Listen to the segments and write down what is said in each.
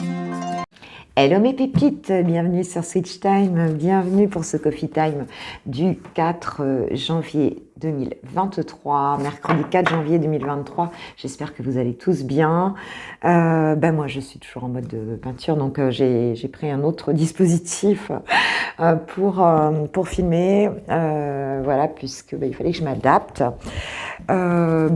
Hello mes pépites, bienvenue sur Switch Time, bienvenue pour ce Coffee Time du 4 janvier 2023, mercredi 4 janvier 2023. J'espère que vous allez tous bien. Moi je suis toujours en mode de peinture, donc j'ai pris un autre dispositif pour filmer, voilà, puisque il fallait que je m'adapte.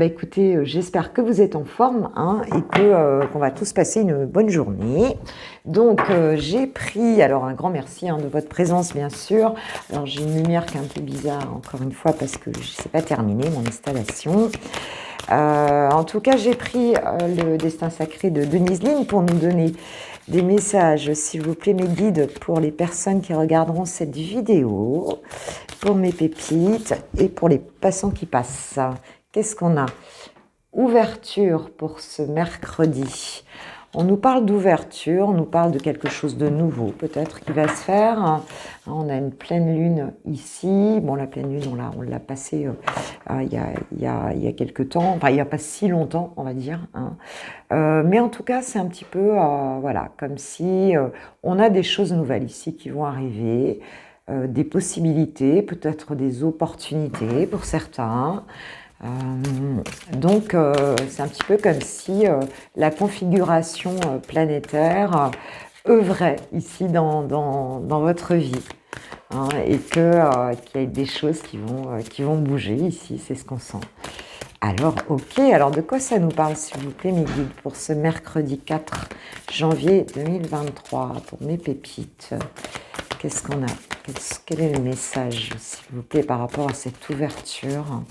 Écoutez, j'espère que vous êtes en forme et qu'on va tous passer une bonne journée. Donc j'ai pris, alors un grand merci de votre présence bien sûr. Alors j'ai une lumière qui est un peu bizarre encore une fois parce que je ne sais pas terminer mon installation. En tout cas j'ai pris le destin sacré de Denise Line pour nous donner des messages, s'il vous plaît, mes guides, pour les personnes qui regarderont cette vidéo, pour mes pépites et pour les passants qui passent. Qu'est-ce qu'on a? Ouverture pour ce mercredi. On nous parle d'ouverture, on nous parle de quelque chose de nouveau, peut-être qui va se faire. On a une pleine lune ici. Bon, la pleine lune, on l'a passée il y a quelques temps, enfin, il n'y a pas si longtemps, on va dire. Mais en tout cas, c'est un petit peu, voilà, comme si on a des choses nouvelles ici qui vont arriver, des possibilités, peut-être des opportunités pour certains. Donc c'est un petit peu comme si la configuration planétaire œuvrait ici dans votre vie, et qu'il y a des choses qui vont bouger ici, c'est ce qu'on sent. Alors ok, alors de quoi ça nous parle s'il vous plaît mes guides pour ce mercredi 4 janvier 2023 pour mes pépites? Qu'est-ce qu'on a? Quel est le message s'il vous plaît par rapport à cette ouverture?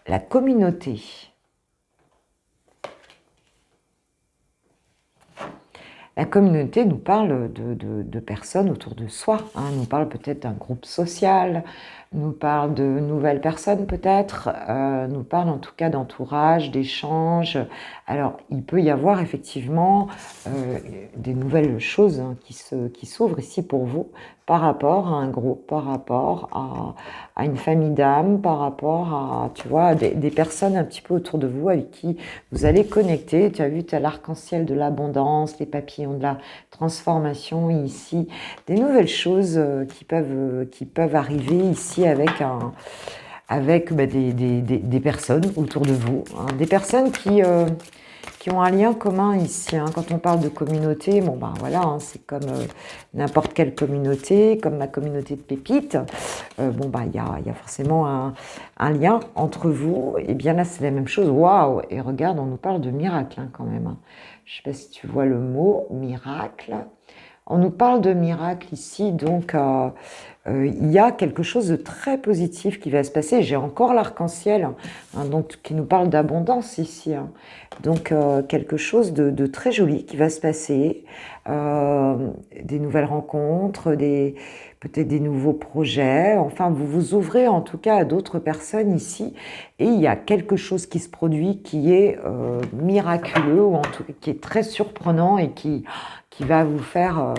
La communauté. La communauté nous parle de personnes autour de soi, nous parle peut-être d'un groupe social, nous parle de nouvelles personnes peut-être, nous parle en tout cas d'entourage, d'échanges. Alors il peut y avoir effectivement des nouvelles choses qui s'ouvrent ici pour vous par rapport à un groupe, par rapport à une famille d'âmes, par rapport à, tu vois, des personnes un petit peu autour de vous avec qui vous allez connecter. Tu as vu, tu as l'arc-en-ciel de l'abondance, les papillons de la transformation ici, des nouvelles choses qui peuvent arriver ici avec des personnes autour de vous, des personnes qui ont un lien commun ici. Quand on parle de communauté, voilà, c'est comme n'importe quelle communauté, comme ma communauté de pépites. Il y a forcément un lien entre vous. Et bien là, c'est la même chose. Waouh! Et regarde, on nous parle de miracle quand même. Je ne sais pas si tu vois le mot miracle. On nous parle de miracle ici, donc il y a quelque chose de très positif qui va se passer. J'ai encore l'arc-en-ciel, donc qui nous parle d'abondance ici. Donc quelque chose de très joli qui va se passer, des nouvelles rencontres, peut-être des nouveaux projets. Enfin, vous vous ouvrez en tout cas à d'autres personnes ici, et il y a quelque chose qui se produit qui est miraculeux, ou en tout cas qui est très surprenant et qui va vous faire,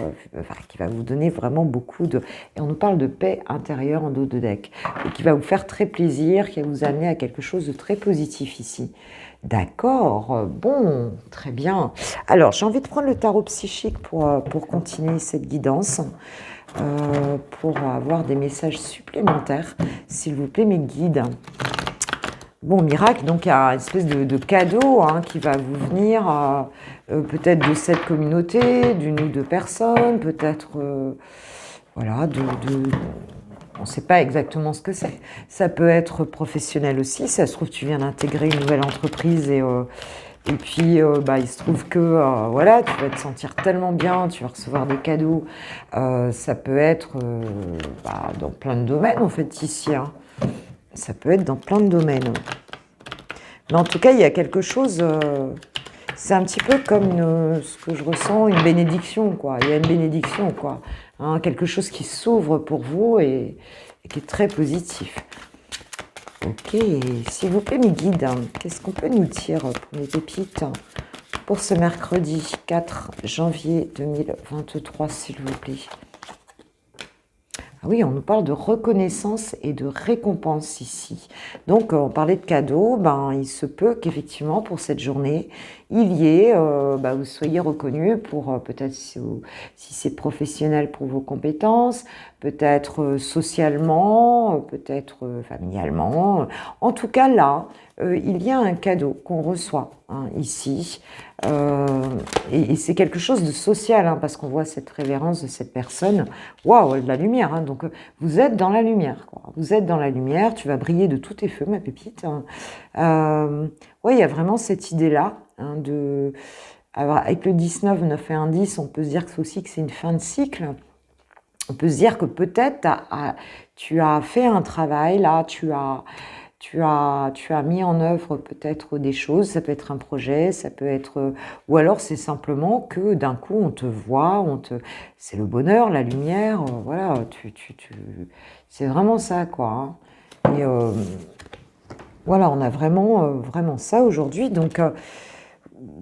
qui va vous donner vraiment beaucoup de... Et on nous parle de paix intérieure en dos de deck, et qui va vous faire très plaisir, qui va vous amener à quelque chose de très positif ici. D'accord, bon, très bien. Alors, j'ai envie de prendre le tarot psychique pour continuer cette guidance, pour avoir des messages supplémentaires, s'il vous plaît, mes guides. Bon, miracle, donc il y a une espèce de cadeau qui va vous venir peut-être de cette communauté, d'une ou deux personnes, peut-être, voilà, on ne sait pas exactement ce que c'est. Ça peut être professionnel aussi, ça se trouve tu viens d'intégrer une nouvelle entreprise et puis il se trouve que voilà, tu vas te sentir tellement bien, tu vas recevoir des cadeaux. Ça peut être dans plein de domaines en fait ici. Ça peut être dans plein de domaines. Mais en tout cas, il y a quelque chose, c'est un petit peu comme ce que je ressens, une bénédiction, quoi. Il y a une bénédiction, quoi. Quelque chose qui s'ouvre pour vous et qui est très positif. Ok, s'il vous plaît, mes guides, qu'est-ce qu'on peut nous dire pour les pépites pour ce mercredi 4 janvier 2023, s'il vous plaît? Ah oui, on nous parle de reconnaissance et de récompense ici. Donc, on parlait de cadeaux, ben, il se peut qu'effectivement, pour cette journée, il y ait, vous soyez reconnu pour peut-être si c'est professionnel pour vos compétences, peut-être socialement, peut-être familialement. En tout cas, là, il y a un cadeau qu'on reçoit hein, ici. Euh, et c'est quelque chose de social, hein, parce qu'on voit cette révérence de cette personne. Waouh, de la lumière. Hein, donc, vous êtes dans la lumière. Quoi. Vous êtes dans la lumière, tu vas briller de tous tes feux, ma pépite. Hein. Ouais, il y a vraiment cette idée-là. Hein, alors, avec le 19, 9 et 1, 10, on peut se dire que c'est aussi que c'est une fin de cycle. On peut se dire que peut-être tu as fait un travail, là, tu as mis en œuvre peut-être des choses, ça peut être un projet, ça peut être... Ou alors c'est simplement que d'un coup on te voit, c'est le bonheur, la lumière, voilà, c'est vraiment ça, quoi. Hein. Et voilà, on a vraiment ça aujourd'hui. Donc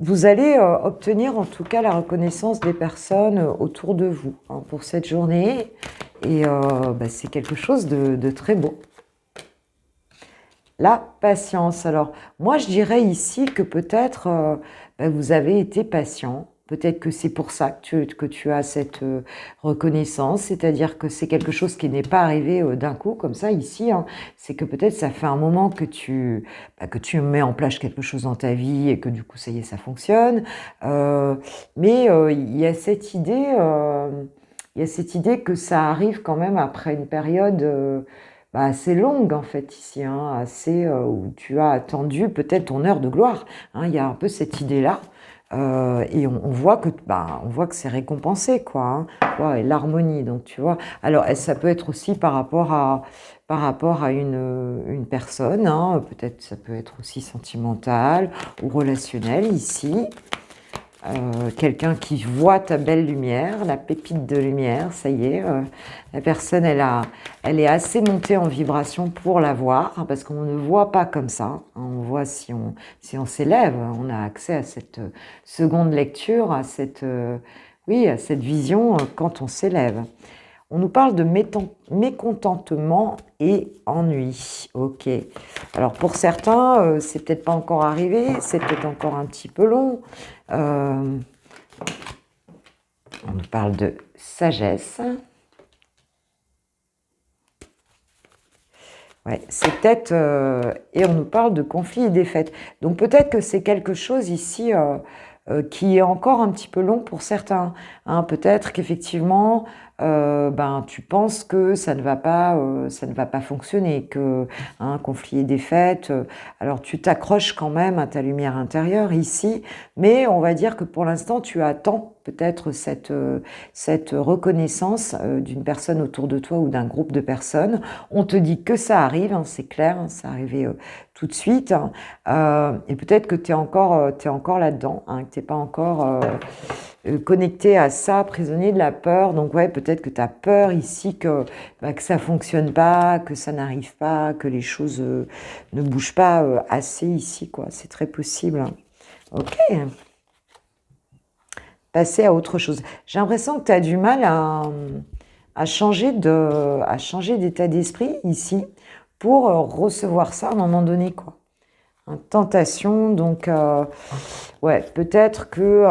vous allez obtenir en tout cas la reconnaissance des personnes autour de vous hein, pour cette journée. Et c'est quelque chose de très beau. La patience. Alors, moi, je dirais ici que peut-être vous avez été patient. Peut-être que c'est pour ça que tu as cette reconnaissance, c'est-à-dire que c'est quelque chose qui n'est pas arrivé d'un coup comme ça ici. Hein. C'est que peut-être ça fait un moment que tu mets en place quelque chose dans ta vie et que du coup, ça y est, ça fonctionne. Mais il y a cette idée que ça arrive quand même après une période assez longue en fait ici, hein, assez où tu as attendu peut-être ton heure de gloire. Hein, il y a un peu cette idée-là. Et on voit que c'est récompensé quoi. Hein. Ouais, et l'harmonie donc tu vois. Alors ça peut être aussi par rapport à une personne. Hein, peut-être ça peut être aussi sentimental ou relationnel ici. Quelqu'un qui voit ta belle lumière, la pépite de lumière, ça y est, la personne elle est assez montée en vibration pour la voir, hein, parce qu'on ne voit pas comme ça, hein, on voit si on s'élève, on a accès à cette seconde lecture, à cette vision quand on s'élève. On nous parle de mécontentement et ennui. Ok. Alors pour certains, c'est peut-être pas encore arrivé, c'est peut-être encore un petit peu long. On nous parle de sagesse. Ouais, c'est peut-être... et on nous parle de conflit et défaite. Donc peut-être que c'est quelque chose ici qui est encore un petit peu long pour certains. Hein. Peut-être qu'effectivement, tu penses que ça ne va pas fonctionner, que conflit et défaite. Alors tu t'accroches quand même à ta lumière intérieure ici, mais on va dire que pour l'instant tu attends peut-être cette reconnaissance d'une personne autour de toi ou d'un groupe de personnes. On te dit que ça arrive, hein, c'est clair, hein, ça arrivait tout de suite. Hein. Et peut-être que tu es encore là-dedans, hein, que tu n'es pas encore connecté à ça, prisonnier de la peur. Donc ouais, peut-être que tu as peur ici que ça ne fonctionne pas, que ça n'arrive pas, que les choses ne bougent pas assez ici, quoi. C'est très possible. Hein. Ok. Passer à autre chose. J'ai l'impression que tu as du mal à changer d'état d'esprit ici pour recevoir ça à un moment donné, quoi. Tentation, donc ouais, peut-être que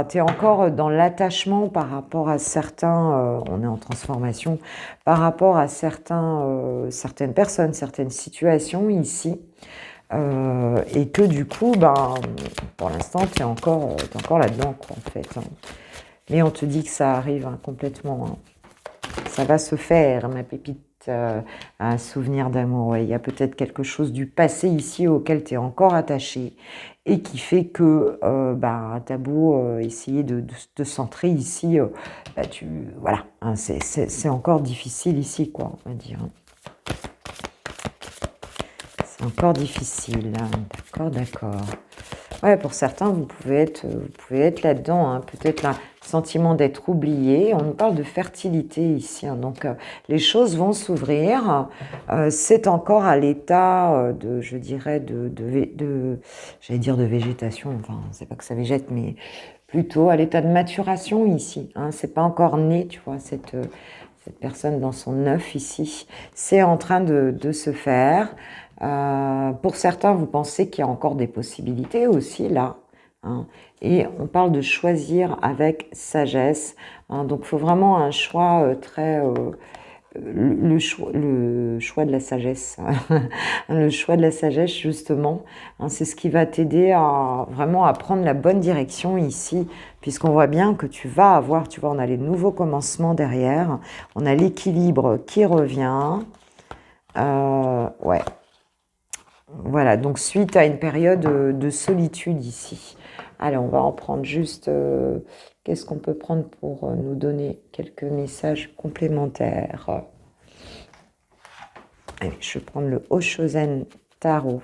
tu es encore dans l'attachement par rapport à certains, on est en transformation, par rapport à certaines personnes, certaines situations ici, et que du coup, pour l'instant, tu es encore là-dedans, quoi, en fait. Hein. Mais on te dit que ça arrive hein, complètement. Hein. Ça va se faire, ma pépite. Un souvenir d'amour. Ouais. Il y a peut-être quelque chose du passé ici auquel tu es encore attaché et qui fait que t'as beau essayer de te centrer ici, voilà, hein, c'est encore difficile ici, quoi, on va dire. C'est encore difficile, hein. D'accord. Ouais, pour certains, vous pouvez être là-dedans, hein. Peut-être le sentiment d'être oublié. On nous parle de fertilité ici, hein. Donc les choses vont s'ouvrir. C'est encore à l'état je dirais, j'allais dire de végétation. Enfin, c'est pas que ça végète, mais plutôt à l'état de maturation ici. Hein. C'est pas encore né, tu vois, cette personne dans son 9 ici, c'est en train de se faire. Pour certains, vous pensez qu'il y a encore des possibilités aussi là. Hein. Et on parle de choisir avec sagesse. Hein. Donc, il faut vraiment un choix très... le choix de la sagesse. Le choix de la sagesse, justement. Hein, c'est ce qui va t'aider à vraiment à prendre la bonne direction ici, puisqu'on voit bien que tu vas avoir, tu vois, on a les nouveaux commencements derrière, on a l'équilibre qui revient. Ouais. Voilà, donc suite à une période de solitude ici. Allez, on va en prendre juste... qu'est-ce qu'on peut prendre pour nous donner quelques messages complémentaires? Allez, je vais prendre le Oshozen Tarot,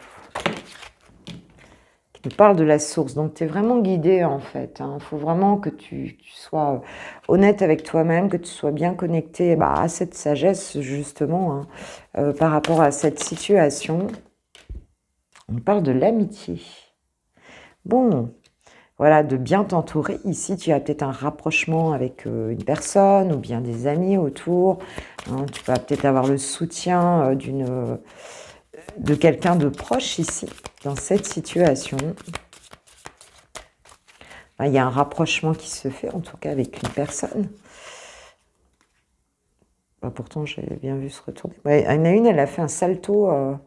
qui nous parle de la source. Donc, tu es vraiment guidé, en fait. Il faut vraiment que tu sois honnête avec toi-même, que tu sois bien connecté à cette sagesse, justement, par rapport à cette situation. On parle de l'amitié. Bon, voilà, de bien t'entourer. Ici, tu as peut-être un rapprochement avec une personne ou bien des amis autour. Hein, tu vas peut-être avoir le soutien de quelqu'un de proche ici, dans cette situation. Il y a un rapprochement qui se fait, en tout cas, avec une personne. Pourtant, j'ai bien vu se retourner. Ouais, il y en a une, elle a fait un salto... je ne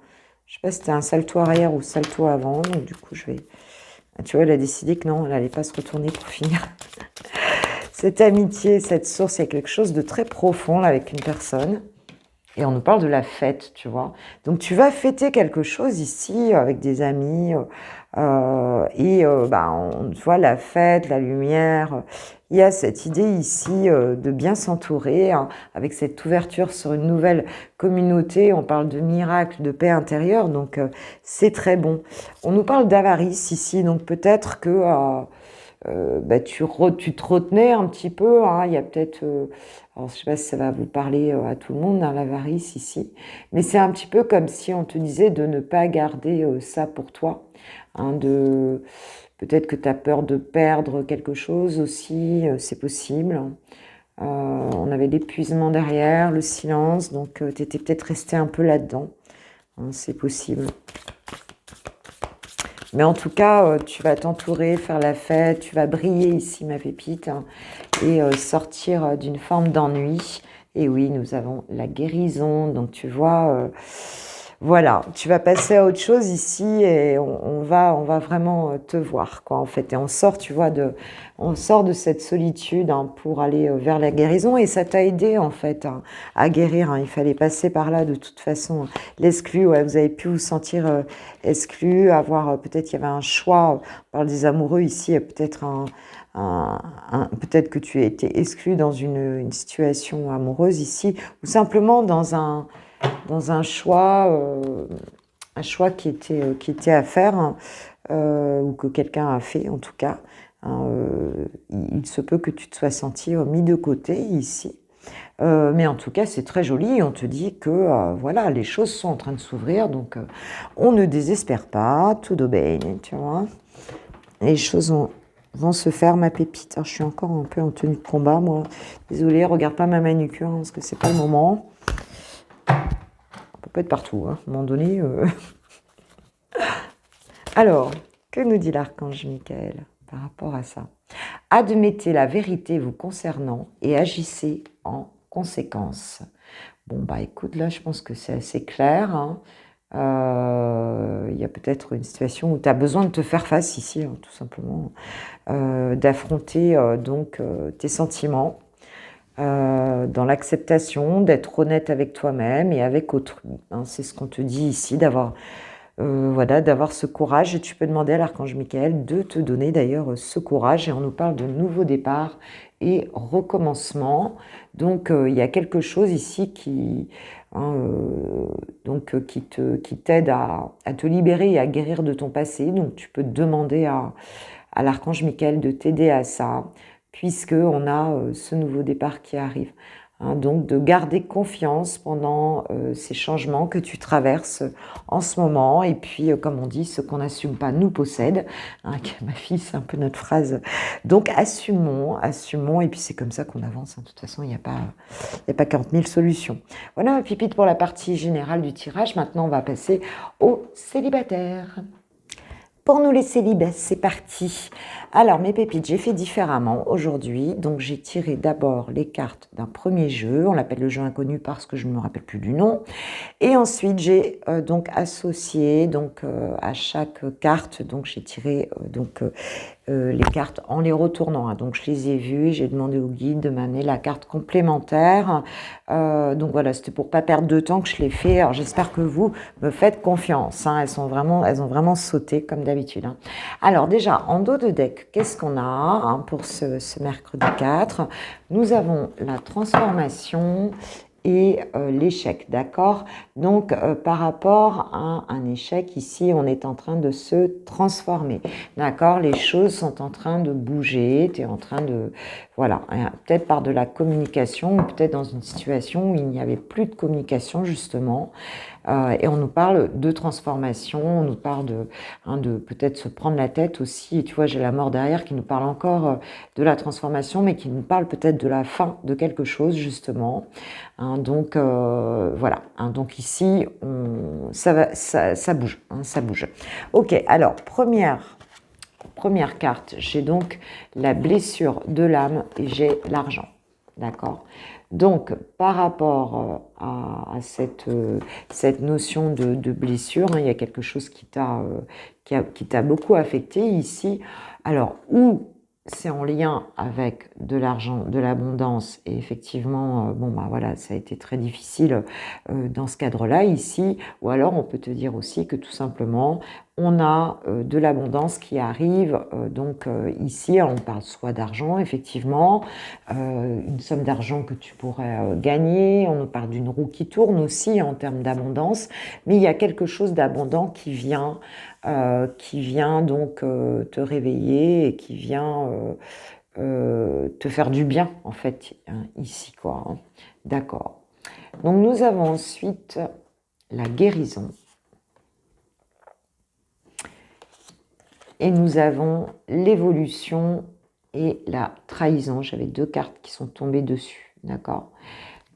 sais pas si c'était un salto arrière ou salto avant. Donc, du coup, je vais... Tu vois, elle a décidé que non, elle n'allait pas se retourner pour finir. Cette amitié, cette source, il y a quelque chose de très profond là, avec une personne. Et on nous parle de la fête, tu vois. Donc, tu vas fêter quelque chose ici avec des amis. On voit la fête, la lumière. Il y a cette idée ici de bien s'entourer, hein, avec cette ouverture sur une nouvelle communauté. On parle de miracle, de paix intérieure, donc c'est très bon. On nous parle d'avarice ici, donc peut-être que tu te retenais un petit peu. Hein, il y a peut-être... alors, je ne sais pas si ça va vous parler à tout le monde, hein, l'avarice ici, mais c'est un petit peu comme si on te disait de ne pas garder ça pour toi. Hein, peut-être que tu as peur de perdre quelque chose aussi, c'est possible. On avait l'épuisement derrière, le silence, donc tu étais peut-être resté un peu là-dedans. Hein, c'est possible. Mais en tout cas, tu vas t'entourer, faire la fête, tu vas briller ici, ma pépite, hein, et sortir d'une forme d'ennui. Et oui, nous avons la guérison, donc tu vois... voilà, tu vas passer à autre chose ici et on va vraiment te voir, quoi, en fait. Et on sort, tu vois, on sort de cette solitude pour aller vers la guérison. Et ça t'a aidé, en fait, à guérir. Hein. Il fallait passer par là, de toute façon. L'exclu, ouais, vous avez pu vous sentir exclu, avoir, peut-être il y avait un choix. On parle des amoureux ici, peut-être peut-être que tu as été exclu dans une situation amoureuse ici, ou simplement dans un choix qui était à faire, hein, ou que quelqu'un a fait en tout cas. Hein, il se peut que tu te sois senti mis de côté ici. Mais en tout cas, c'est très joli. On te dit que voilà, les choses sont en train de s'ouvrir, donc on ne désespère pas, tout va bien, tu vois. Les choses vont se faire, ma pépite. Alors, je suis encore un peu en tenue de combat, moi. Désolée, regarde pas ma manucure, hein, parce que c'est pas le moment. Peut être partout, hein, à un moment donné. Alors, que nous dit l'archange Michael par rapport à ça? Admettez la vérité vous concernant et agissez en conséquence. Bon, écoute, là, je pense que c'est assez clair. Hein. Il y a peut-être une situation où tu as besoin de te faire face ici, hein, tout simplement, d'affronter tes sentiments. Dans l'acceptation, d'être honnête avec toi-même et avec autrui. Hein, c'est ce qu'on te dit ici, d'avoir ce courage. Et tu peux demander à l'archange Michael de te donner d'ailleurs ce courage. Et on nous parle de nouveau départ et recommencement. Donc il y a quelque chose ici qui t'aide à te libérer et à guérir de ton passé. Donc tu peux demander à l'archange Michael de t'aider à ça, puisqu'on a ce nouveau départ qui arrive. donc de garder confiance pendant ces changements que tu traverses en ce moment. Et puis, comme on dit, ce qu'on n'assume pas nous possède. Ma fille, c'est un peu notre phrase. Donc, assumons. Et puis, c'est comme ça qu'on avance. De toute façon, il n'y a pas 40 000 solutions. Voilà, ma pipite, pour la partie générale du tirage. Maintenant, on va passer aux célibataires. Pour nous les célibats, c'est parti. Alors mes pépites, j'ai fait différemment aujourd'hui. Donc j'ai tiré d'abord les cartes d'un premier jeu. On l'appelle le jeu inconnu parce que je ne me rappelle plus du nom. Et ensuite j'ai donc associé à chaque carte. Donc j'ai tiré les cartes en les retournant. Donc je les ai vues, j'ai demandé au guide de m'amener la carte complémentaire. Donc voilà, c'était pour pas perdre de temps que je l'ai fait. Alors j'espère que vous me faites confiance. Elles ont vraiment sauté comme d'habitude. Alors déjà, en dos de deck, qu'est-ce qu'on a pour ce mercredi 4? Nous avons la transformation et l'échec, d'accord? Donc, par rapport à un échec, ici, on est en train de se transformer, d'accord? Les choses sont en train de bouger, tu es en train de... Voilà, peut-être par de la communication, ou peut-être dans une situation où il n'y avait plus de communication, justement. Et on nous parle de transformation, on nous parle de peut-être se prendre la tête aussi. Et tu vois, j'ai la mort derrière qui nous parle encore de la transformation, mais qui nous parle peut-être de la fin de quelque chose, justement. Donc, voilà. Donc ici, ça bouge. Ça bouge. Ok, alors, première carte, j'ai donc la blessure de l'âme et j'ai l'argent. D'accord? Donc, par rapport à cette notion de blessure, il y a quelque chose qui t'a beaucoup affecté ici. Alors, où c'est en lien avec de l'argent, de l'abondance, et effectivement, voilà, ça a été très difficile dans ce cadre-là ici, ou alors on peut te dire aussi que tout simplement, on a de l'abondance qui arrive, ici, on parle soit d'argent, effectivement, une somme d'argent que tu pourrais gagner, on nous parle d'une roue qui tourne aussi en termes d'abondance, mais il y a quelque chose d'abondant qui vient donc te réveiller et qui vient te faire du bien, en fait, ici, quoi. D'accord. Donc, nous avons ensuite la guérison. Et nous avons l'évolution et la trahison. J'avais 2 cartes qui sont tombées dessus, d'accord?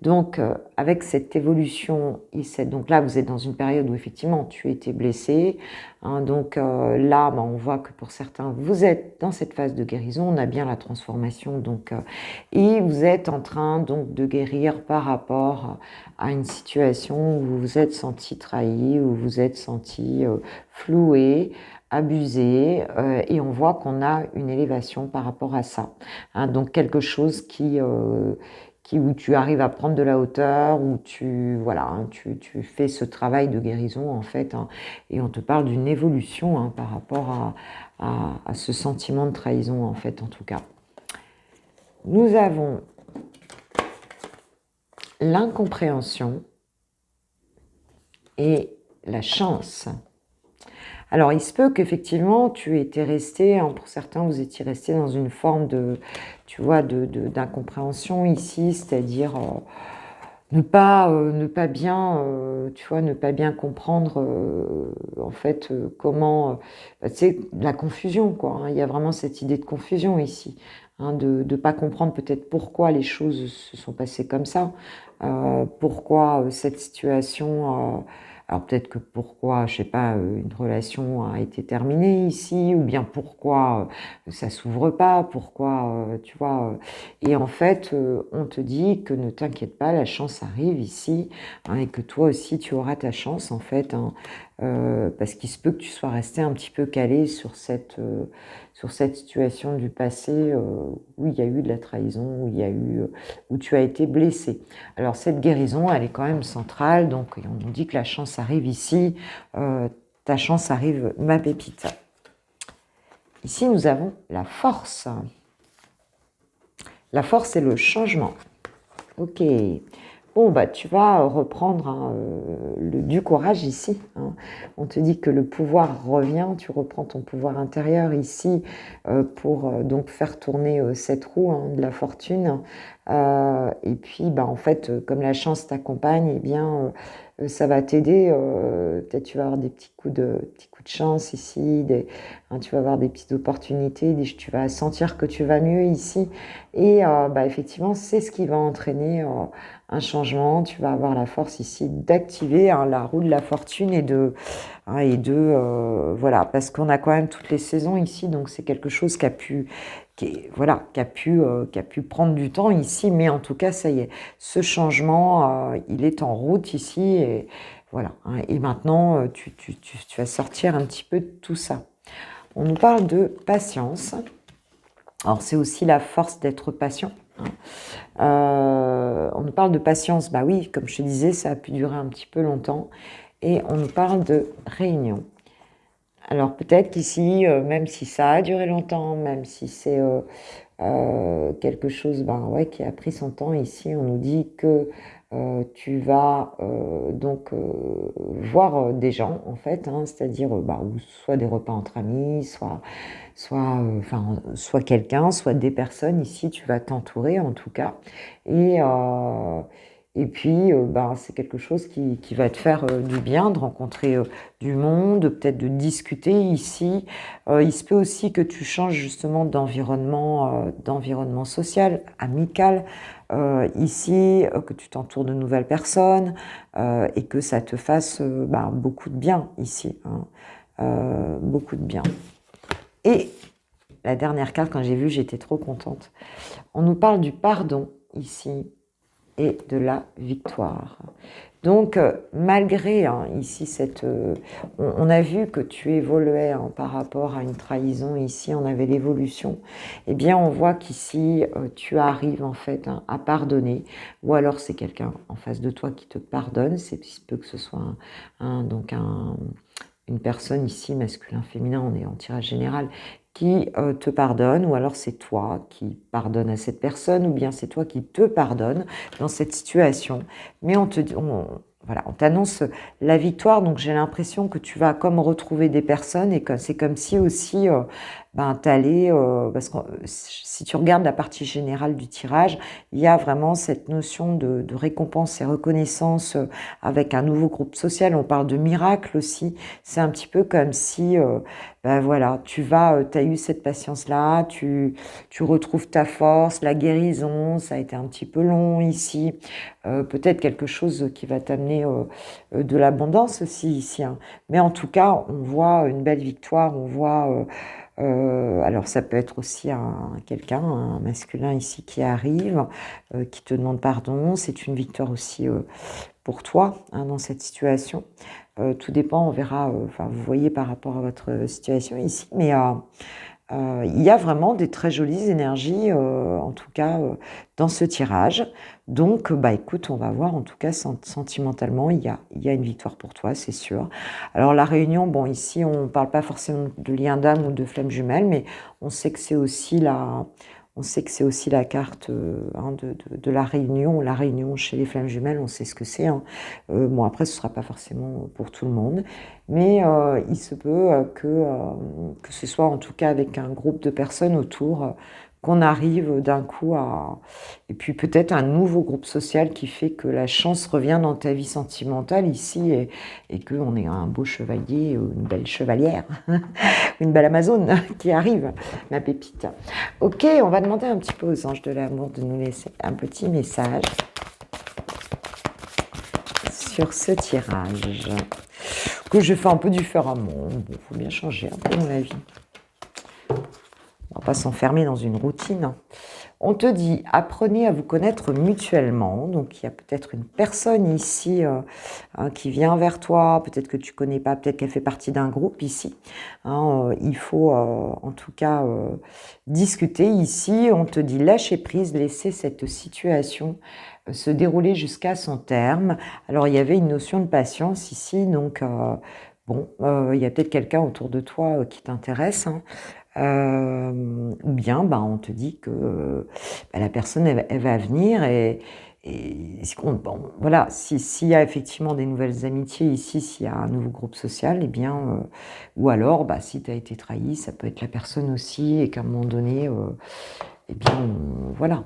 Donc, avec cette évolution, donc là, vous êtes dans une période où effectivement, tu étais blessé. Donc là, on voit que pour certains, vous êtes dans cette phase de guérison. On a bien la transformation. Et vous êtes en train donc de guérir par rapport à une situation où vous vous êtes senti trahi, où vous vous êtes senti floué, abusé, et on voit qu'on a une élévation par rapport à ça. Donc quelque chose où tu arrives à prendre de la hauteur, où tu fais ce travail de guérison en fait, et on te parle d'une évolution par rapport à ce sentiment de trahison en fait, en tout cas. Nous avons l'incompréhension et la chance. Alors, il se peut qu'effectivement, tu étais resté, pour certains, vous étiez resté dans une forme d'incompréhension ici, c'est-à-dire ne pas bien comprendre, en fait, comment, c'est la confusion, quoi. Il y a vraiment cette idée de confusion ici, de ne pas comprendre peut-être pourquoi les choses se sont passées comme ça, pourquoi cette situation... alors peut-être que pourquoi, je sais pas, une relation a été terminée ici, ou bien pourquoi ça s'ouvre pas, pourquoi, tu vois. Et en fait, on te dit que ne t'inquiète pas, la chance arrive ici, et que toi aussi tu auras ta chance en fait, parce qu'il se peut que tu sois resté un petit peu calé sur cette situation du passé où il y a eu de la trahison, où tu as été blessé. Alors cette guérison, elle est quand même centrale, donc on nous dit que la chance arrive ici, ta chance arrive, ma pépite. Ici, nous avons la force. La force, c'est le changement. Ok. Bon, tu vas reprendre du courage ici. On te dit que le pouvoir revient, tu reprends ton pouvoir intérieur ici pour donc faire tourner cette roue de la fortune. Et puis, bah, en fait, comme la chance t'accompagne, eh bien, ça va t'aider. Peut-être tu vas avoir des petits coups de chance ici, tu vas avoir des petites opportunités, tu vas sentir que tu vas mieux ici. Et bah, effectivement, c'est ce qui va entraîner un changement. Tu vas avoir la force ici d'activer la roue de la fortune voilà, parce qu'on a quand même toutes les saisons ici, donc c'est quelque chose qui a pu prendre du temps ici, mais en tout cas, ça y est, ce changement, il est en route ici, et voilà. Et maintenant, tu vas sortir un petit peu de tout ça. On nous parle de patience. Alors, c'est aussi la force d'être patient. On nous parle de patience, bah oui, comme je te disais, ça a pu durer un petit peu longtemps. Et on nous parle de réunion. Alors peut-être qu'ici, même si ça a duré longtemps, même si c'est quelque chose ben, ouais, qui a pris son temps, ici on nous dit que tu vas donc voir des gens en fait, c'est-à-dire bah, ou soit des repas entre amis, soit quelqu'un, soit des personnes. Ici tu vas t'entourer en tout cas. Et, euh, et puis ben, c'est quelque chose qui va te faire du bien, de rencontrer du monde, peut-être de discuter ici. Il se peut aussi que tu changes justement d'environnement social, amical, ici, que tu t'entoures de nouvelles personnes et que ça te fasse bah, beaucoup de bien ici, beaucoup de bien. Et la dernière carte, quand j'ai vu, j'étais trop contente. On nous parle du pardon ici et de la victoire. Donc, malgré ici on a vu que tu évoluais par rapport à une trahison, ici on avait l'évolution, eh bien on voit qu'ici tu arrives en fait à pardonner, ou alors c'est quelqu'un en face de toi qui te pardonne, il se peut que ce soit une personne ici, masculin, féminin, on est en tirage général, qui te pardonne, ou alors c'est toi qui pardonne à cette personne, ou bien c'est toi qui te pardonne dans cette situation. Mais voilà, on t'annonce la victoire, donc j'ai l'impression que tu vas comme retrouver des personnes, et que c'est comme si aussi t'allais, parce que si tu regardes la partie générale du tirage, il y a vraiment cette notion de récompense et reconnaissance avec un nouveau groupe social. On parle de miracle aussi. C'est un petit peu comme si voilà, tu as eu cette patience-là, tu retrouves ta force, la guérison, ça a été un petit peu long ici, peut-être quelque chose qui va t'amener de l'abondance aussi ici, mais en tout cas, on voit une belle victoire, on voit, alors ça peut être aussi quelqu'un, un masculin ici qui arrive, qui te demande pardon, c'est une victoire aussi pour toi dans cette situation. Tout dépend, on verra, vous voyez par rapport à votre situation ici, mais il y a vraiment des très jolies énergies, en tout cas dans ce tirage. Donc, bah écoute, on va voir, en tout cas sentimentalement, il y a une victoire pour toi, c'est sûr. Alors la réunion, bon ici, on ne parle pas forcément de lien d'âme ou de flamme jumelle, mais on sait que c'est aussi la carte de la réunion. La réunion chez les flammes jumelles, on sait ce que c'est. Bon, après, ce ne sera pas forcément pour tout le monde. Mais il se peut que ce soit en tout cas avec un groupe de personnes autour, qu'on arrive d'un coup à... Et puis peut-être un nouveau groupe social qui fait que la chance revient dans ta vie sentimentale ici, et qu'on est un beau chevalier ou une belle chevalière, une belle amazone qui arrive, ma pépite. Ok, on va demander un petit peu aux anges de l'amour de nous laisser un petit message sur ce tirage. Que je fais un peu différemment. Bon, faut bien changer un peu mon avis. On va pas s'enfermer dans une routine. On te dit, apprenez à vous connaître mutuellement. Donc, il y a peut-être une personne ici qui vient vers toi. Peut-être que tu connais pas, peut-être qu'elle fait partie d'un groupe ici. Il faut en tout cas discuter ici. On te dit, lâchez prise, laissez cette situation se dérouler jusqu'à son terme. Alors, il y avait une notion de patience ici. Donc, bon, il y a peut-être quelqu'un autour de toi qui t'intéresse. Ou bien on te dit que la personne elle va venir, et bon, voilà, s'il y a effectivement des nouvelles amitiés ici, s'il y a un nouveau groupe social, et bien ou alors si tu as été trahi, ça peut être la personne aussi, et qu'à un moment donné, et bien voilà.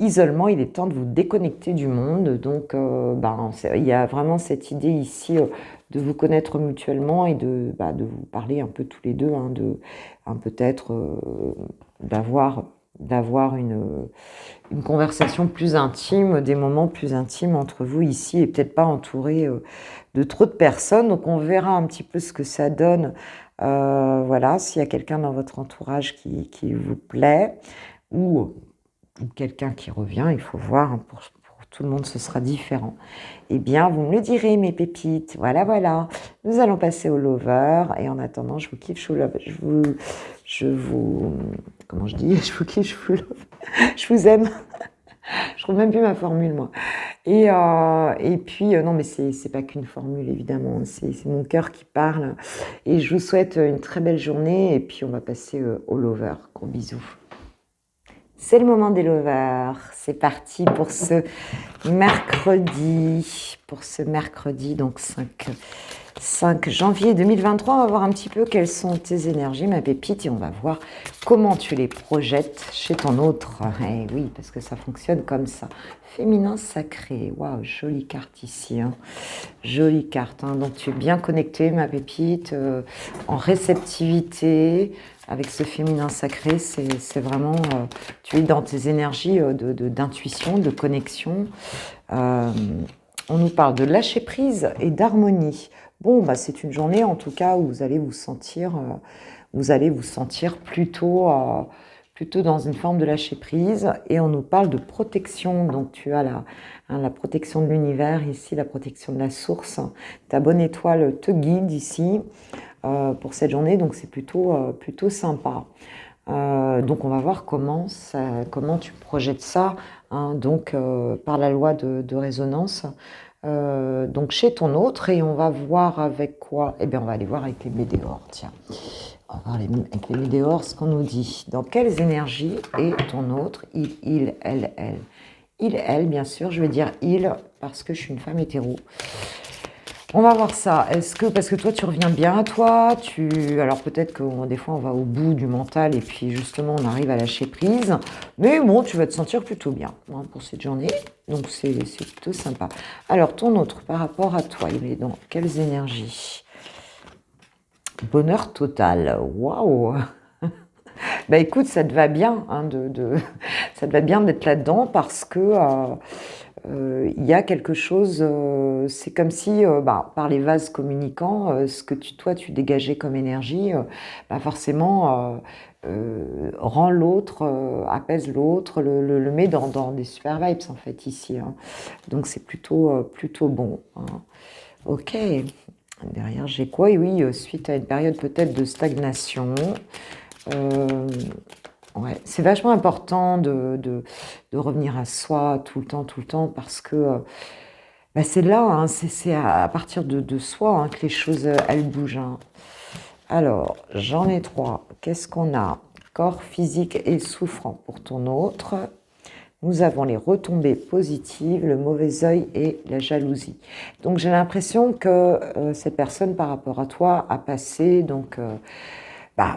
isolement, il est temps de vous déconnecter du monde. Donc, il y a vraiment cette idée ici de vous connaître mutuellement et de vous parler un peu tous les deux, hein, peut-être d'avoir une conversation plus intime, des moments plus intimes entre vous ici et peut-être pas entouré de trop de personnes. Donc on verra un petit peu ce que ça donne. Voilà, s'il y a quelqu'un dans votre entourage qui vous plaît ou quelqu'un qui revient, il faut voir, hein, pour tout le monde ce sera différent. Eh bien, vous me le direz, mes pépites. Voilà, voilà. Nous allons passer au lover. Et en attendant, je vous kiffe, comment je dis? Je vous kiffe, je vous aime. Je trouve même plus ma formule, moi. Et puis, non, mais c'est pas qu'une formule, évidemment. C'est mon cœur qui parle. Et je vous souhaite une très belle journée. Et puis, on va passer au lover. Gros bisous. C'est le moment des lovers. C'est parti pour ce mercredi. Donc 5 janvier 2023. On va voir un petit peu quelles sont tes énergies, ma pépite. Et on va voir comment tu les projettes chez ton autre. Eh oui, parce que ça fonctionne comme ça. Féminin sacré. Waouh, jolie carte ici. Hein. Jolie carte. Hein. Donc tu es bien connectée, ma pépite, en réceptivité. Avec ce féminin sacré, c'est vraiment, tu es dans tes énergies d'intuition, de connexion. On nous parle de lâcher prise et d'harmonie. Bon, c'est une journée en tout cas où vous allez vous sentir plutôt dans une forme de lâcher prise. Et on nous parle de protection. Donc tu as la protection de l'univers ici, la protection de la source. Ta bonne étoile te guide ici. Pour cette journée, donc c'est plutôt sympa. Donc on va voir comment tu projettes ça, hein, donc par la loi de résonance, donc chez ton autre, et on va voir avec quoi. Eh bien on va aller voir avec les météores, tiens. On va voir avec les météores ce qu'on nous dit. Dans quelles énergies est ton autre, il, elle. Il, elle, bien sûr, je vais dire il parce que je suis une femme hétéro. On va voir ça. Est-ce que, parce que toi, tu reviens bien à toi, alors peut-être que des fois, on va au bout du mental et puis justement, on arrive à lâcher prise. Mais bon, tu vas te sentir plutôt bien, hein, pour cette journée. Donc, c'est plutôt sympa. Alors, ton autre, par rapport à toi, il est dans quelles énergies? Bonheur total. Waouh! Bah écoute, ça te va bien, hein, ça te va bien d'être là-dedans parce que il y a quelque chose, c'est comme si, par les vases communicants, ce que toi tu dégageais comme énergie, forcément rend l'autre, apaise l'autre, le met dans des super vibes en fait ici. Hein. Donc c'est plutôt bon. Hein. Ok. Derrière j'ai quoi? Et oui, suite à une période peut-être de stagnation. Ouais, c'est vachement important de revenir à soi tout le temps, parce que c'est là, hein, c'est à partir de soi, hein, que les choses, elles bougent. Hein. Alors, j'en ai 3. Qu'est-ce qu'on a? Corps physique et souffrant pour ton autre. Nous avons les retombées positives, le mauvais œil et la jalousie. Donc, j'ai l'impression que cette personne, par rapport à toi, a passé donc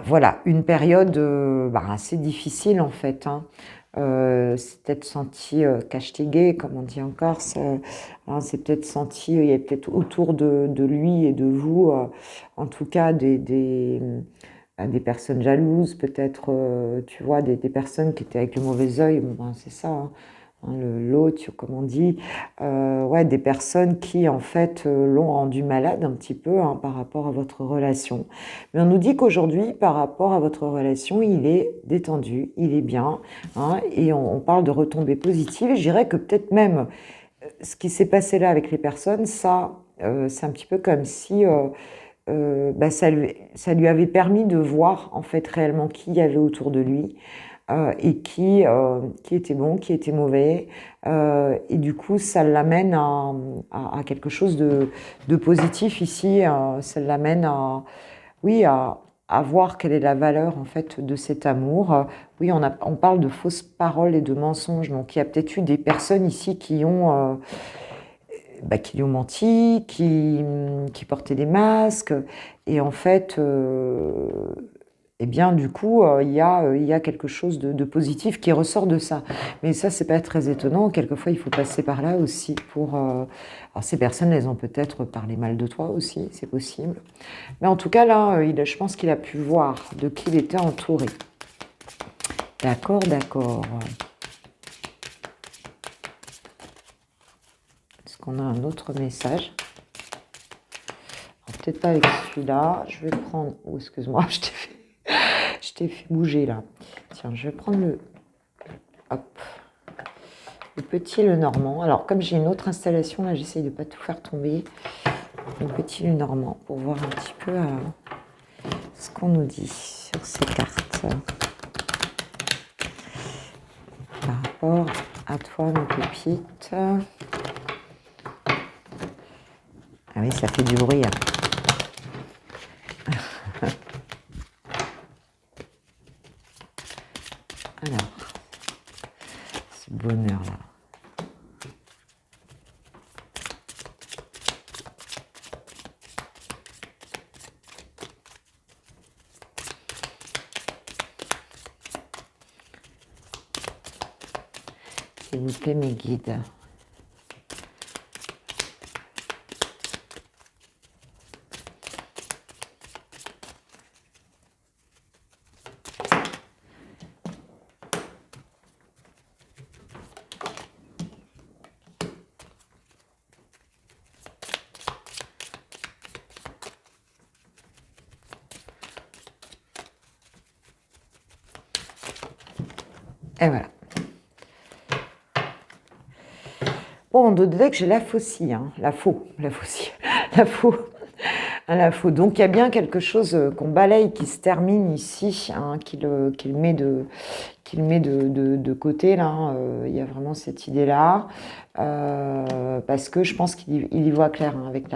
voilà, une période assez difficile en fait. Hein. C'est peut-être senti cachetégué, comme on dit en Corse. Hein, c'est peut-être senti, il y a peut-être autour de lui et de vous, en tout cas des personnes jalouses, peut-être, tu vois, des personnes qui étaient avec le mauvais œil. Bon, c'est ça. Hein. L'autre, comme on dit, ouais, des personnes qui en fait l'ont rendu malade un petit peu, hein, par rapport à votre relation. Mais on nous dit qu'aujourd'hui, par rapport à votre relation, il est détendu, il est bien, hein, et on parle de retombées positives. Et je dirais que peut-être même ce qui s'est passé là avec les personnes, ça, c'est un petit peu comme si ça lui avait permis de voir en fait réellement qui il y avait autour de lui. Et qui était bon, qui était mauvais. Et du coup, ça l'amène à quelque chose de positif ici. Ça l'amène oui, à voir quelle est la valeur en fait de cet amour. Oui, on parle de fausses paroles et de mensonges. Donc, il y a peut-être eu des personnes ici qui lui ont menti, qui portaient des masques. Et en fait, eh bien, du coup, il y a quelque chose de positif qui ressort de ça. Mais ça, c'est pas très étonnant. Quelquefois, il faut passer par là aussi pour... Alors, ces personnes, elles ont peut-être parlé mal de toi aussi, c'est possible. Mais en tout cas, là, je pense qu'il a pu voir de qui il était entouré. D'accord, d'accord. Est-ce qu'on a un autre message? Peut-être pas avec celui-là. Je vais prendre... Oh, excuse-moi, je t'ai fait bouger là. Tiens, je vais prendre le... Hop. Le petit le normand. Alors, comme j'ai une autre installation, là, j'essaye de ne pas tout faire tomber. Le petit le normand pour voir un petit peu ce qu'on nous dit sur ces cartes. Par rapport à toi, mes pépites. Ah oui, ça fait du bruit. Alors, ce bonheur-là. S'il vous plaît, mes guides. Et voilà. Bon, en dos de deck, j'ai la faucille, hein, la faux. Donc, il y a bien quelque chose qu'on balaye qui se termine ici, hein, qu'il met de côté, là. Il y a vraiment cette idée-là. Parce que je pense qu'il y voit clair, hein, avec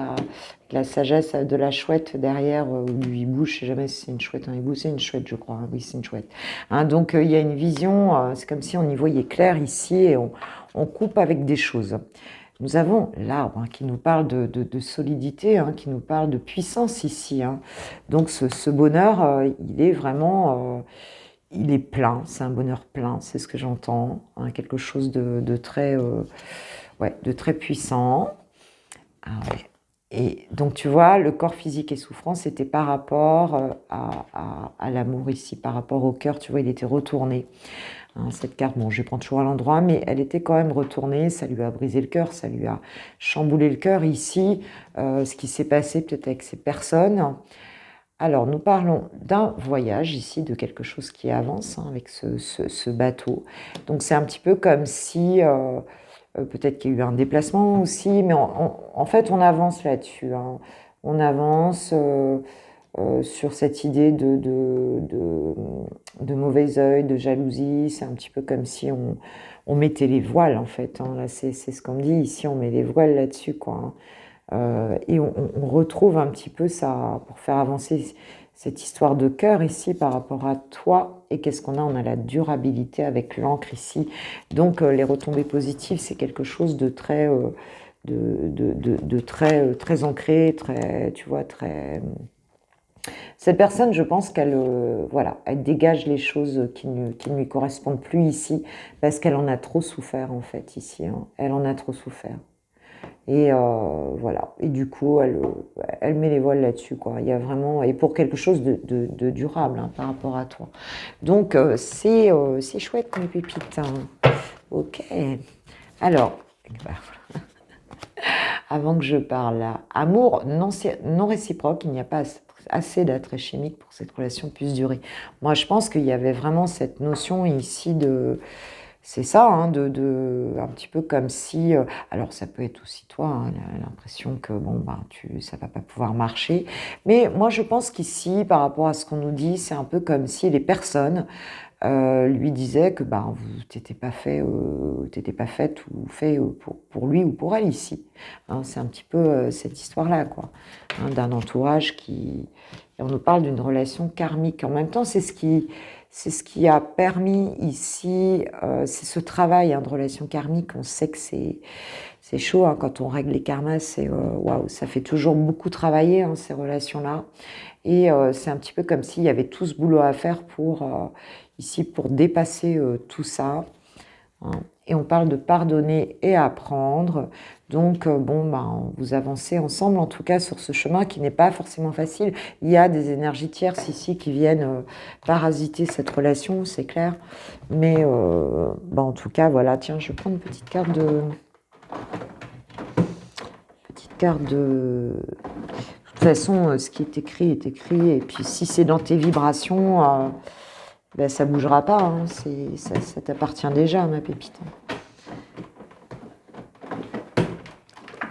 la sagesse de la chouette derrière, où lui bouge, je sais jamais si c'est une chouette, un hibou, c'est une chouette, je crois, hein, oui, c'est une chouette. Hein, donc, il y a une vision, c'est comme si on y voyait clair ici, et on coupe avec des choses. Nous avons l'arbre, hein, qui nous parle de solidité, hein, qui nous parle de puissance ici. Hein. Donc ce bonheur, il est vraiment, il est plein, c'est un bonheur plein, c'est ce que j'entends. Hein, quelque chose de très puissant. Ah ouais. Et donc tu vois, le corps physique et souffrance, c'était par rapport à l'amour ici, par rapport au cœur, tu vois, il était retourné. Hein, cette carte, bon, je prends toujours à l'endroit, mais elle était quand même retournée, ça lui a brisé le cœur, ça lui a chamboulé le cœur ici, ce qui s'est passé peut-être avec ces personnes. Alors, nous parlons d'un voyage ici, de quelque chose qui avance, hein, avec ce bateau. Donc, c'est un petit peu comme si, peut-être qu'il y a eu un déplacement aussi, mais en fait, on avance là-dessus. Hein. On avance sur cette idée de mauvais œil, de jalousie. C'est un petit peu comme si on mettait les voiles, en fait. Hein. Là, c'est ce qu'on me dit. Ici, on met les voiles là-dessus, quoi. Hein. Et on retrouve un petit peu ça, pour faire avancer cette histoire de cœur ici par rapport à toi. Et qu'est-ce qu'on a? On a la durabilité avec l'encre ici. Donc, les retombées positives, c'est quelque chose de très... très ancré, très, tu vois, très... Cette personne, je pense qu'elle voilà, elle dégage les choses qui ne lui correspondent plus ici, parce qu'elle en a trop souffert, en fait, ici. Hein. Elle en a trop souffert. Et voilà. Et du coup, elle met les voiles là-dessus, quoi. Il y a vraiment... Et pour quelque chose de durable, hein, par rapport à toi. Donc, c'est chouette, mes pépites. Hein. Ok. Alors... Avant que je parle là, amour non réciproque, il n'y a pas assez d'attrait chimique pour que cette relation puisse durer. Moi, je pense qu'il y avait vraiment cette notion ici de... C'est ça, hein, un petit peu comme si... alors, ça peut être aussi toi, hein, l'impression que, bon, ben, ça va pas pouvoir marcher. Mais moi, je pense qu'ici, par rapport à ce qu'on nous dit, c'est un peu comme si les personnes lui disaient que ben, t'étais pas faite ou fait pour lui ou pour elle ici. Hein, c'est un petit peu cette histoire-là, quoi. Hein, d'un entourage qui... Et on nous parle d'une relation karmique. En même temps, c'est ce qui a permis ici, c'est ce travail, hein, de relation karmique. On sait que c'est C'est chaud, hein, quand on règle les karmas, c'est waouh, ça fait toujours beaucoup travailler, hein, ces relations-là. Et c'est un petit peu comme s'il y avait tout ce boulot à faire ici pour dépasser tout ça, hein. Et on parle de pardonner et apprendre. Donc, bon, ben, vous avancez ensemble, en tout cas, sur ce chemin qui n'est pas forcément facile. Il y a des énergies tierces ici qui viennent parasiter cette relation, c'est clair. Mais, ben, en tout cas, voilà, tiens, je vais prendre une petite carte de... De toute façon, ce qui est écrit est écrit. Et puis, si c'est dans tes vibrations, ben, ça ne bougera pas, hein. Ça t'appartient déjà, ma pépite.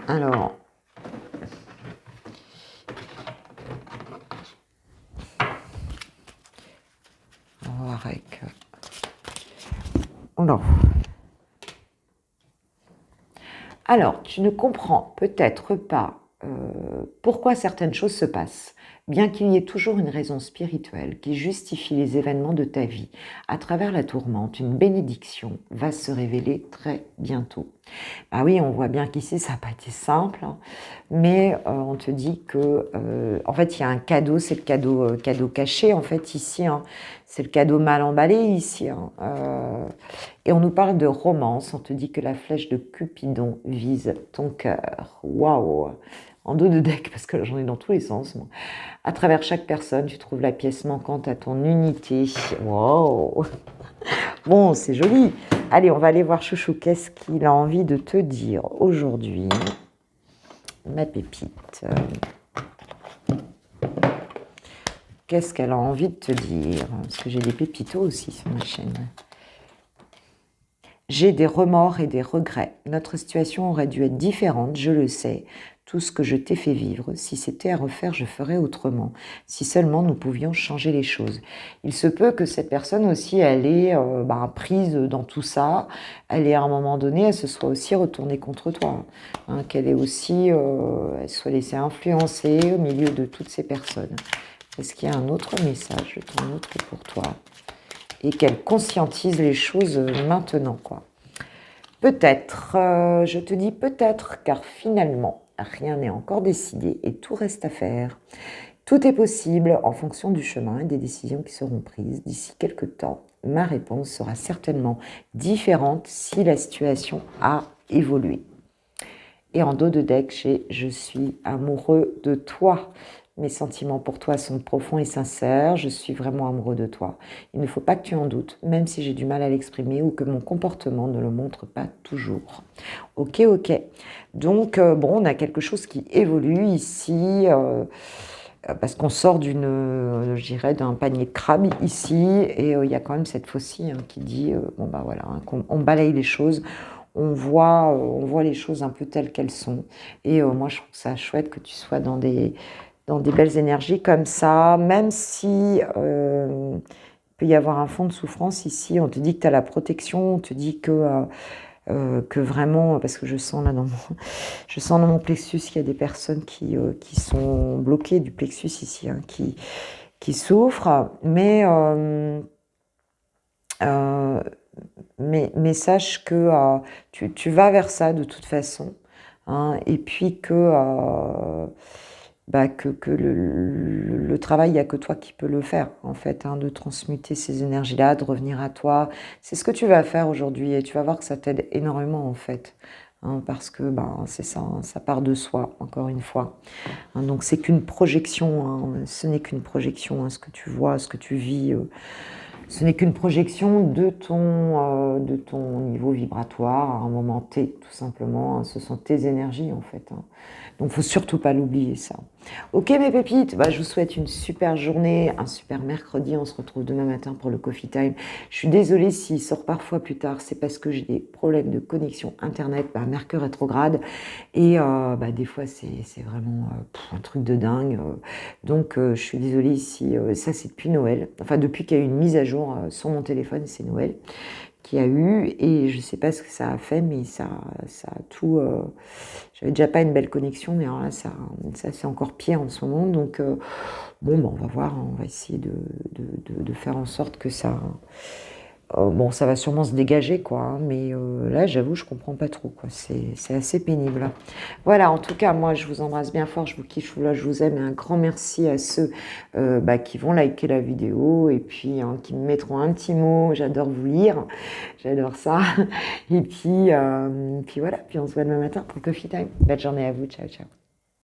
Alors, on va voir avec... Alors, tu ne comprends peut-être pas pourquoi certaines choses se passent, bien qu'il y ait toujours une raison spirituelle qui justifie les événements de ta vie. À travers la tourmente, une bénédiction va se révéler très bientôt. Ah oui, on voit bien qu'ici, ça n'a pas été simple, hein, mais on te dit que, en fait, il y a un cadeau, c'est le cadeau caché, en fait, ici, hein, c'est le cadeau mal emballé, ici, hein, et on nous parle de romance, on te dit que la flèche de Cupidon vise ton cœur. Waouh! En dos de deck, parce que j'en ai dans tous les sens, moi. À travers chaque personne, tu trouves la pièce manquante à ton unité. Waouh! Bon, c'est joli. Allez, on va aller voir Chouchou. Qu'est-ce qu'il a envie de te dire aujourd'hui, ma pépite? Qu'est-ce qu'elle a envie de te dire? Parce que j'ai des pépitos aussi sur ma chaîne. J'ai des remords et des regrets. Notre situation aurait dû être différente, je le sais. Tout ce que je t'ai fait vivre, si c'était à refaire, je ferais autrement. Si seulement nous pouvions changer les choses. Il se peut que cette personne aussi, elle est prise dans tout ça. Elle est à un moment donné, elle se soit aussi retournée contre toi. Hein, qu'elle est aussi, elle soit laissée influencer au milieu de toutes ces personnes. Est-ce qu'il y a un autre message? Je t'en autre pour toi. Et qu'elle conscientise les choses maintenant, quoi. Peut-être, je te dis peut-être, car finalement, rien n'est encore décidé et tout reste à faire. Tout est possible en fonction du chemin et des décisions qui seront prises. D'ici quelques temps, ma réponse sera certainement différente si la situation a évolué. Et en dos de deck, j'ai « Je suis amoureux de toi ». Mes sentiments pour toi sont profonds et sincères. Je suis vraiment amoureux de toi. Il ne faut pas que tu en doutes, même si j'ai du mal à l'exprimer ou que mon comportement ne le montre pas toujours. Ok, ok. Donc, bon, on a quelque chose qui évolue ici, parce qu'on sort je dirais, d'un panier de crabes ici, et il y a quand même cette faucille qui dit, bon bah voilà, hein, qu'on balaye les choses. On voit les choses un peu telles qu'elles sont. Et moi, je trouve ça chouette que tu sois dans des belles énergies comme ça, même si il peut y avoir un fond de souffrance ici. On te dit que tu as la protection, on te dit que vraiment, parce que je sens là je sens dans mon plexus qu'il y a des personnes qui sont bloquées du plexus ici, hein, qui souffrent, mais sache que tu vas vers ça de toute façon, hein, et puis que le travail, il n'y a que toi qui peux le faire, en fait, hein, de transmuter ces énergies-là, de revenir à toi. C'est ce que tu vas faire aujourd'hui et tu vas voir que ça t'aide énormément, en fait. Hein, parce que c'est ça, hein, ça part de soi, encore une fois. Hein, donc c'est qu'une projection, hein, ce n'est qu'une projection, hein, ce que tu vois, ce que tu vis. Ce n'est qu'une projection de ton niveau vibratoire à un moment T, tout simplement. Hein, ce sont tes énergies, en fait. Hein. Donc, il ne faut surtout pas l'oublier, ça. Ok, mes pépites, je vous souhaite une super journée, un super mercredi. On se retrouve demain matin pour le Coffee Time. Je suis désolée s'il sort parfois plus tard. C'est parce que j'ai des problèmes de connexion Internet, Mercure rétrograde. Et des fois, c'est vraiment un truc de dingue. Donc, je suis désolée si... ça, c'est depuis Noël. Enfin, depuis qu'il y a eu une mise à jour sur mon téléphone, c'est Noël qu'il y a eu. Et je ne sais pas ce que ça a fait, mais ça a tout... J'avais déjà pas une belle connexion, mais alors là, ça c'est encore pire en ce moment. Donc, on va voir. On va essayer de faire en sorte que ça Bon, ça va sûrement se dégager, quoi, hein, mais là, j'avoue, je comprends pas trop, quoi. C'est assez pénible. Voilà, en tout cas, moi, je vous embrasse bien fort, je vous kiffe, là, je vous aime, et un grand merci à ceux qui vont liker la vidéo, et puis qui me mettront un petit mot. J'adore vous lire, j'adore ça. Et puis voilà, puis on se voit demain matin pour Coffee Time. Belle journée à vous, ciao, ciao.